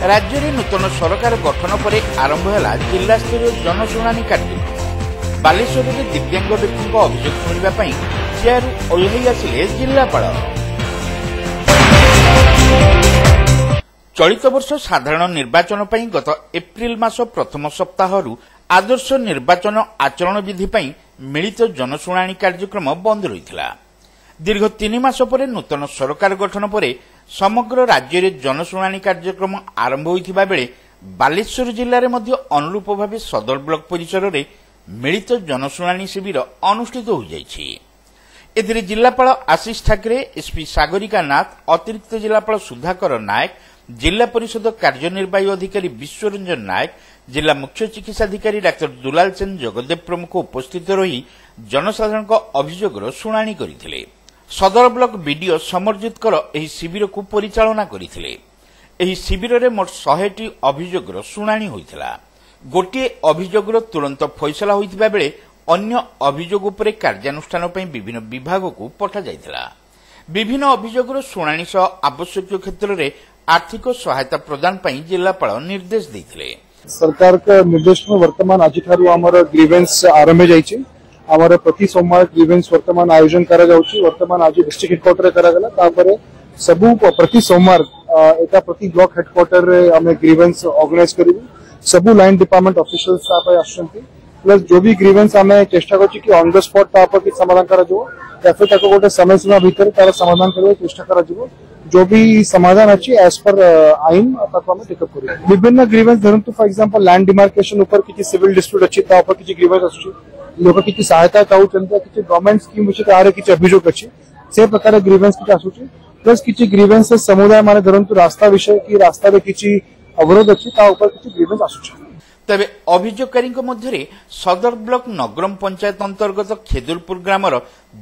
राज्य में नूतन सरकार गठन पर आरंभ है जिला स्तरीय जनशुणाणी कार्यक्रम। बालेश्वर में दिव्यांग व्यक्ति अभियोग शुणापी चेयर ओह्लई आसिले जिलापाल। चलित वर्ष साधारण निर्वाचन पर गत एप्रिल मास प्रथम सप्ताह आदर्श निर्वाचन आचरण विधि पर मिलित जनशुणाणी कार्यक्रम बंद रही। दीर्घ 3 मास पर नूतन सरकार गठन पर समग्र राज्य में जनशुणाणी कार्यक्रम आरंभ होइथिबा बेले बालेश्वर जिले में अनुरूप भाव सदर ब्लॉक परिसर में मिलित जनशुणाणी शिविर अनुष्ठित हो जाइछि। एथिरे जिलापाल आशीष ठाकरे, एसपी सागरिका नाथ, अतिरिक्त जिलापाल सुधाकर नायक, जिला परिषद कार्यनिर्वाही अधिकारी विश्वरंजन नायक, जिला मुख्य चिकित्साधिकारी डाक्टर दुलाल सेन जगदेव प्रमुख उपस्थित रही जनसाधारण अभियोगर शुणाणी करथिले। सदर ब्लॉक बीडीओ समरजित कर एही शिविर को परिचालना करथिले। एही शिविर रे मोट 100टी अभियोगर शुणाणी होइथिला। गोटे अभियोगर तुरंत फैसला होइथिबा बेले अन्य अभियोग उपरे कार्यानुष्ठान पई विभिन्न विभाग को पठा जाइथिला। विभिन्न अभियोगर शुणाणी सह आवश्यक क्षेत्र में आर्थिक सहायता प्रदान पई जिलापाल निर्देश दैथिले। सरकार का निर्देश में वर्तमान आज आमर ग्रीवेंस आरंभ जाइए। आमर प्रति सोमवार ग्रीवेंस वर्तमान आयोजन करा जाउछि। वर्तमान आज डिस्ट्रिक्ट हेडक्वार्टर करा गला। तापर सबु प्रति सोमवार एटा प्रति ब्लॉक हेडक्वार्टर रे हमें ग्रीवेंस ऑर्गेनाइज करिवु। सबु लाइन डिपार्टमेंट ऑफिशियल्स तापर आछंती। प्लस जो भी ग्रीवेंस हमें चेष्टा करछि कि ऑन द स्पॉट तापर कि समाधान करा जो या फिर ताको गोटे समय सीमा भीतर तार समाधान करबे चेष्टा करा जिवो। जो भी समाधान अच्छी एज पर आईन ताको टेकअप करियो। विभिन्न ग्रीवेंस धरंतु फॉर एग्जांपल लैंड डिमार्केशन ऊपर किछि सिविल डिस्प्यूट अच्छी ता ऊपर किछि ग्रीवेंस आछी। लोक किछि सहायता चाहूचंती किछि गवर्नमेंट स्कीम विषय तारे किछि अभियोग अच्छी से प्रकार ग्रीवेंस किछि आछुची। प्लस किछि ग्रीवेंस समुदाय माने धरंतु रास्ता विषय की रास्ता रे किछि अवरोध अच्छी ता ऊपर किछि ग्रीवेंस आछुची। तबे अभियोगकारी मध्य सदर ब्लॉक नगरम पंचायत अंतर्गत खेदुलपुर ग्रामर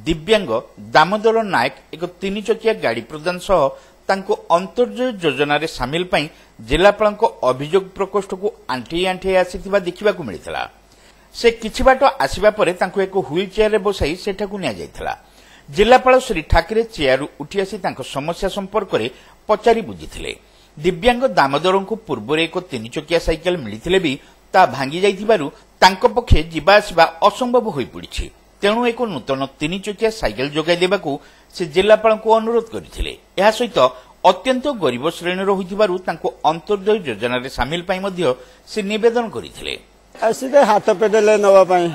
दिव्यांग दामोदर नायक एक 3 चकिया गाड़ी प्रदान सह तांको अंतर्जय योजना रे शामिल पई जिलापाल अभियोग प्रकोष्ठ को आंठी आंठी आसीथिबा देखिबाकू मिलिथिला। से किछि बाट आसीबा परे तांको एक व्हील चेयर रे बसाई सेठाकू निया जाइथिला। जिलापाल श्री ठाकरे चेयर उठी आसी तांको समस्या संपर्क रे पचारि बुझिथिले। दिव्यांग दामोदर को पूर्व एक 3 चकिया साइकेल मिलिथिले भी ता भांगी जाइथिबारु तांको पक्षे जिबा आसीबा असंभव होई पड़िछि। तेणु एक नूतन 3 चकिया साइकेल जोगाई देबाकू से जिलापाल को अनुरोध करथिले। एहा सहित अत्यंत गरीब श्रेणी होइथिबारु तांको अंत्योदय योजना रे शामिल पई मध्य से निवेदन करथिले। आसीके हाथ पेडले नवा पई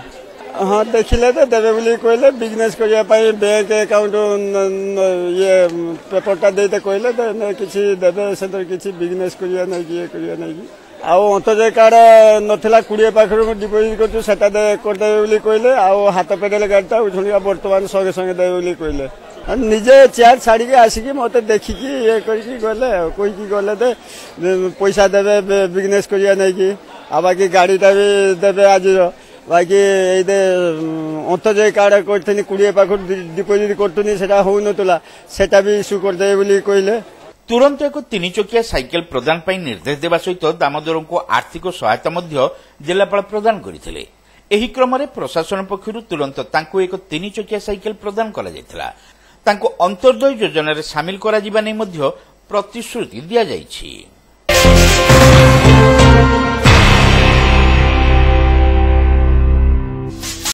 हां देखिले तो देबे बोली कहले बिजनेस करिया पई बैंक अकाउंट ये पेपरटा देते कहले तो किछि देबे से तो किछि बिजनेस करिया नै कि करिया नै कि आउ अंतजय कार्ड नथिला 20 पाखर डिपोजिट करछु सेटा दे कर देबे बोली कहले आउ हाथ पेडले गाडटा उठुनिया वर्तमान संगे संगे देबे बोली कहले। निजे चेयर छाड़ी के आसिकी मते देखिकी ये करकी गले कोई की गले दे पैसा देबे बिजनेस करिया नै कि आ बाकी गाड़ीटा भी देबे आज बाकी ए अंतजय कार्ड करथनि 20 पाखर डिपोजिट करथनि सेटा हो नतला सेटा भी इश्यू कर देबे बोली कहले। तुरंत एक 3 चकिया साइकेल प्रदान पई निर्देश देबा सहित दामोदर को आर्थिक सहायता मध्य जिलापाल प्रदान करथिले। एही क्रम रे प्रशासन पक्षरु तुरंत तांको एक 3 चकिया साइकेल प्रदान करा जायतिला। तांको अंत्योदय योजना रे शामिल करा जिबा नै मध्य प्रतिश्रुति दिया जायछि।